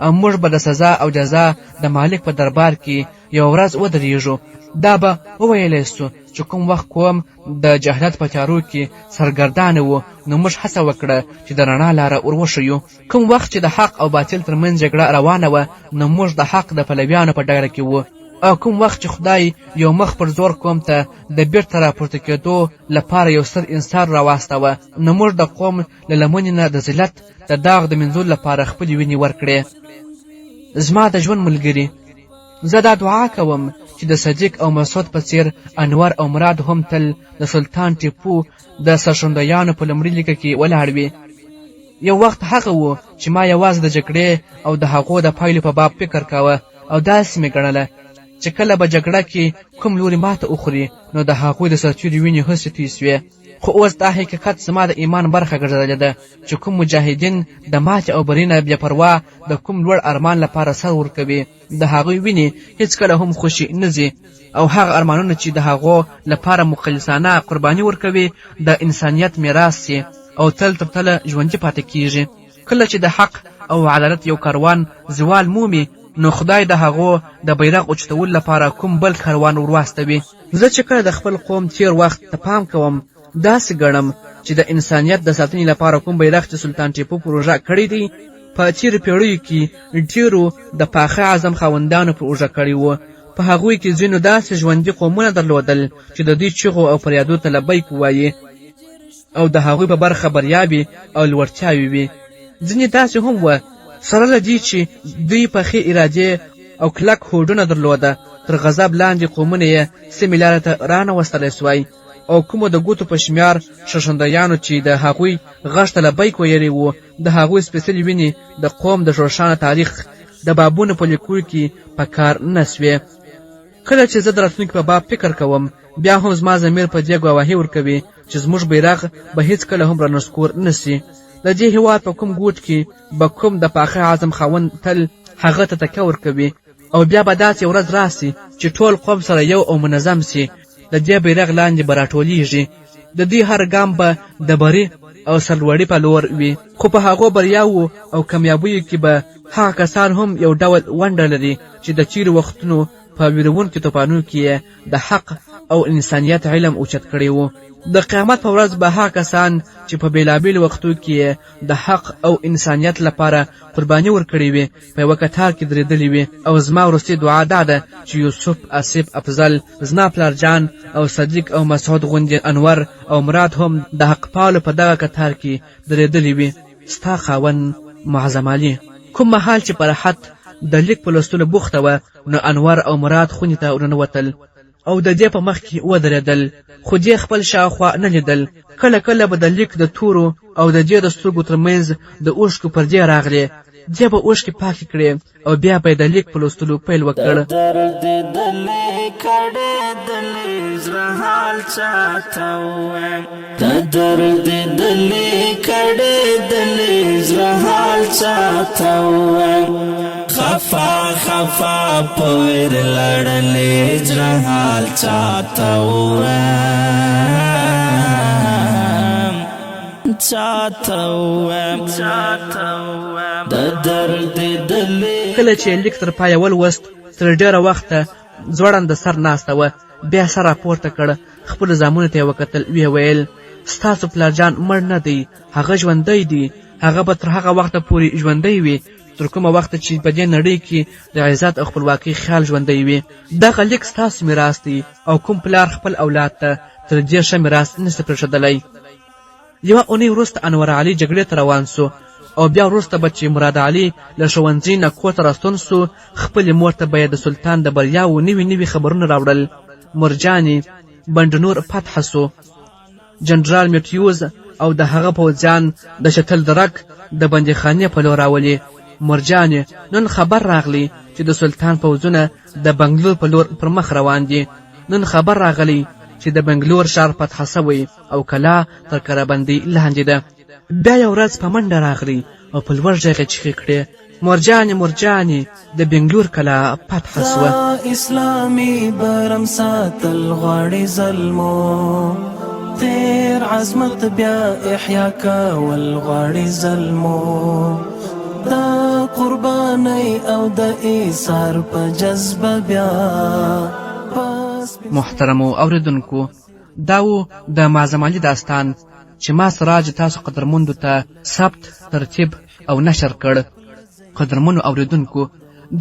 او موږ به د سزا او جزا د مالک په دربار کې یو ورځ ودرېږو. دا به وویلی سو چې کوم وخت قوم د جهالت په تیارو کې سرګردانه و نو موږ هڅه وکړه چې د رڼا لاره ور وښیو. کوم وخت چې د حق او باطل ترمنځ جګړه روانه وه نو موږ د حق د پلویانو په ډګر کې وو. او کوم وخت چې خدای یو مخ پر زور قوم ته د بیرته راپورته کېدو لپاره یو ستر انصار راواستوه نو موږ د قوم له لمنې نه د ذلت د داغ د مینځلو لپاره خپلې وینې ورکړې. زما د ژوند ملګري، زه دا دعا کوم چې د صدیق او مسعود په څیر انور او مراد هم تل د سلطان ټیپو د سرښندیانو په لومړي لیکه کې ولاړ وي. یو وخت هغه و چې ما یوازې د جګړې او د هغو د پایلو په باب فکر کاوه او داسې مې ګڼله چې کله به جګړه کې کوم لوري ماته وخوري نو د هغوی د سرتېرو وینې هسې توی سوې. خو اوس دا حقیقت زما د ایمان برخه ګرځېدلې ده چې کوم مجاهدین د ماتې او بري نه بې پروا د کوم لوړ ارمان لپاره سر ورکوي د هغوی وینې هېڅکله هم خوشي نه ځي او هغه ارمانونه چې د هغو لپاره مخلصانه قرباني ورکوي د انسانیت میراث سي او تل تر تله ژوندي پاتې کیږي. کله چې د حق او عدالت یو کاروان زوال مومي نو خدای د هغو د بیرغ اوچتولو لپاره کوم بل کاروان ورواستوي. زه چې کله د خپل قوم تیر وخت ته پام کوم داسې ګڼم چې د انسانیت د ساتنې لپاره کوم بیرغ چې سلطان ټیپو پروژه کړی دی په تیرو پیړیو کې ډېرو د پاخه اعظم خاوندانو پروژه کړې وه. په هغوی کې ځینو داسې ژوندي قومونه درلودل چې د دوی چغو او فریادو ته لبیک ووایي او د هغوی په برخه بریاوې او لوړتیاوې وي. ځینې داسې هم وه سره له دې چې دوی پخې ارادې او کلک هوډونه درلوده تر غضب لاندې قومونه یې سمې لارې ته رانوستلی سوی او کومو د ګوتو په شمار ششندیانو چې د هغوی غږ ته لبیک ویلي وو د هغوی سپېڅلې وینې د قوم د روښانه تاریخ د بابونو په لیکلو کې په کار نه سوې. کله چې زه د راتلونکي په باب فکر کوم بیا هم زما ضمیر په دې ګواهي ورکوي چې زموږ بیرغ به هېڅکله هم رانسکور نه سي. د دې هېواد په کوم ګوټ کې به کوم د پاخه اعظم خاوند تل هغه ته تکیه ورکوي او بیا به داسې ورځ راسي چې ټول قوم سره یو او منظم سي د دې بیرغ لاندې به راټولیږي. د دې هر ګام به د بري او سرلوړي په لور وي. خو په هغو بریاوو او کامیابیو کې به هغه کسان هم یو ډول ونډه لري چې د تېرو وختونو په ویرونکو طوفانونو کې د حق او انسانیت علم اوچت کړی و. د قیامت په ورځ به هغه کسان چې په بېلابېلو وختو کې د حق او انسانیت لپاره قرباني ورکړې وي په یوه کتار کې درېدلي وي. او زما وروستۍ دعا دا ده چې یوسف، آصف، افضل، زما پلارجان او صدیق او مسعود غوندې انور او مراد هم د حق پالو په دغه کتار کې درېدلي وي. ستا خاوند معظم علي. کوم مهال چې په راحت د لیک په لوستلو بوخته وه نو انور او مراد خونې ته ورنوتل او د دې په مخ کې ودرېدل خو دې خپل شاوخوا نه لیدل. کله کله به د لیک د تورو او د دې د سترګو ترمنځ د اوښکو پردې راغلې دې به اوښکې پاکې کړې او بیا به یې د لیک په لوستلو پیل وکړ. خفا خفا پویر لڑلی جرحال چاہتا ہوئے دا درد دلی. کله چې لیک تر پایه ولوست تر ډېره وخته ځوړنده سر ناسته وه. بیا سر راپورته کړ خپلو زامنو ته یې وکتل ویې ویل ستاسو پلارجان مړ نه دی هغه ژوندی دی. هغه به تر هغه وخته پورې ژوندی وي تر کومه وخته چې په دې نړۍ کې د عزت او خپلواکۍ خیال ژوندی وي. دغه لیک ستاسو میراث دی او کوم پلار خپل اولاد ته تر دې ښه میراث نشي پرېښودلی. یوه اونۍ وروسته انور علي جګړې ته روان سو او بیا وروسته به چې مراد علي له ښوونځي نه کور ته راستون سو خپلې مور ته به یې د سلطان د بریاوو نوي خبرونه راوړل. مرجانې بنډنور فتح سو. جنرال میټیوز او د هغه پوځیان د شتل درک د بندیخانې په لور راولي. مرجانې نن خبر راغلی چې د سلطان پوځونه د بنګلور په لور پر مخ روان دي. نن خبر راغلی چې د بنګلور ښار فتح سوی او کلا تر کرهبندۍ لاندې ده. بیا یو ورځ په منډه راغلی او په لوړ غږ یې چیغې کړې مرجانې د بنګلور کلا فتح سوه. اسلامي برم ساتل غواړي ظلمو تیر عظمت بیا احیا کول غواړي ظلمو د قربانۍ او د ایثار په جذبه بیا. محترمو اوریدونکو دا و د معظم علي داستان چې ما سراج تاسو قدرمندو ته ثبت ترتیب او نشر کړ. قدرمنو اوریدونکو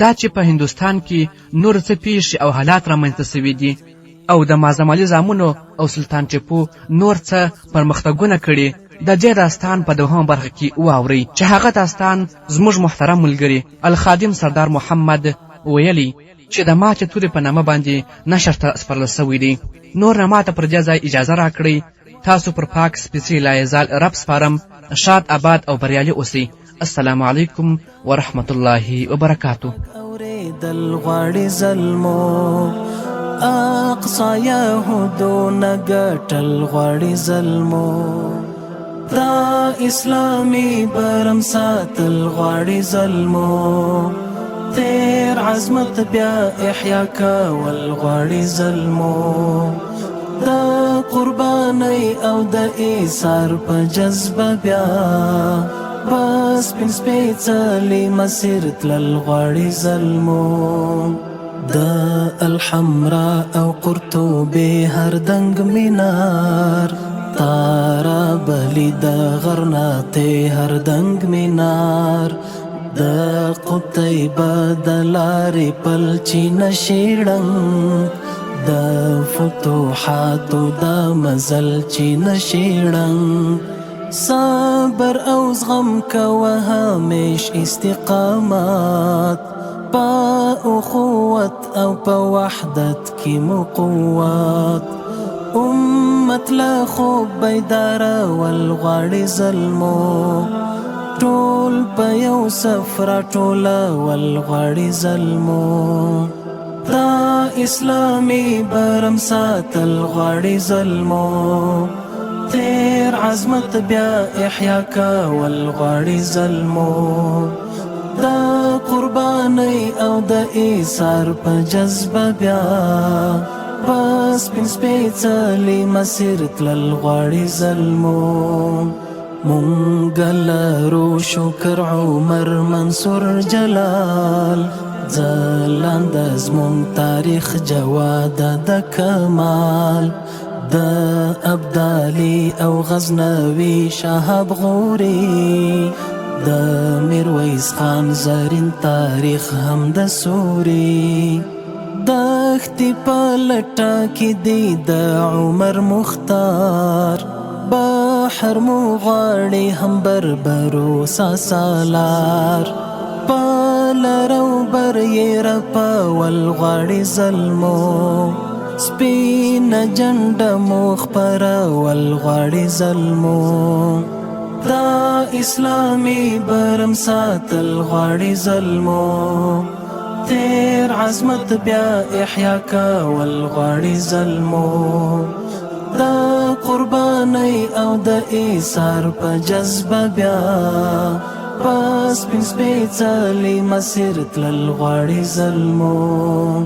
دا چې په هندوستان کې نور څه پیښې او حالات رامنځته سوي دي او د معظم علي زامنو او سلطان ټیپو نور څه پرمختګونه کړي د دې داستان په دوهمه برخه کې واورئ چې هغه داستان زموږ محترم ملګري الخادم سردار محمد ویلي چې د ماتې تورې په نامه باندې نشر ته سپارل سوی دی. نور نه ماته پر دې ځای اجازه راکړئ تاسو پر پاک سپېڅلي لایزال رب سپارم شاد آباد او بریالي اوسئ. السلام علیکم ورحمت الله وبرکاتو. اورېدل غواړي ظلمو اقصا یهودونه ګټل غواړي ظلمو دا اسلامي برم ساتل غواړي ظلمو تیر عظمت بیا احیا کول غواړي ظلمو د قربانۍ او د ایثار په جذبه بیا بس پن سپیڅلی مسیر تلل غواړي ظلمو د الحمرا او قرطبې هر دنګ مینار تارا بلی د غرناطې هر دنګ مینار د قطیبه د لارې پلچې نشیړنګ د فتوحاتو د مزل چې نشیړنګ صبر او زغم کوه همیش استقامت په اخوت او په وحدت کې مو قوت امت له خوب بیداره ول غواړي ظلمو ټول په یو سفر ټوله ول غواړي ظلمو دا اسلامي برم ساتل غواړي ظلمو تیر عظمت بیا احیا کول غواړي ظلمو دا قربانۍ او د ایثار په جذبه بیا بس پن سپیڅلی مسیر تلل غواړي ظلمو مونږ لرو شکر عمر منصور جلال ځلانده زمونږ تاریخ جواد د کمال د ابدالي او غزنوي شهاب غوري د میرویس خان زرین تاریخ هم د سوري دښتې په لټه کې دی د عمر مختار بحر مو غواړي هم بربرو ساسالار پلرو بر یې رپول غواړي ظلمو سپینه جنډه مو خپرول غواړي ظلمو دا اسلامي برم ساتل غواړي ظلمو تیر عظمت بیا احیا کول غواړي ظلمو دا قربانۍ او د ایثار په جذبه بیا پس پن سپیڅلی مسیر تلل غواړي ظلمو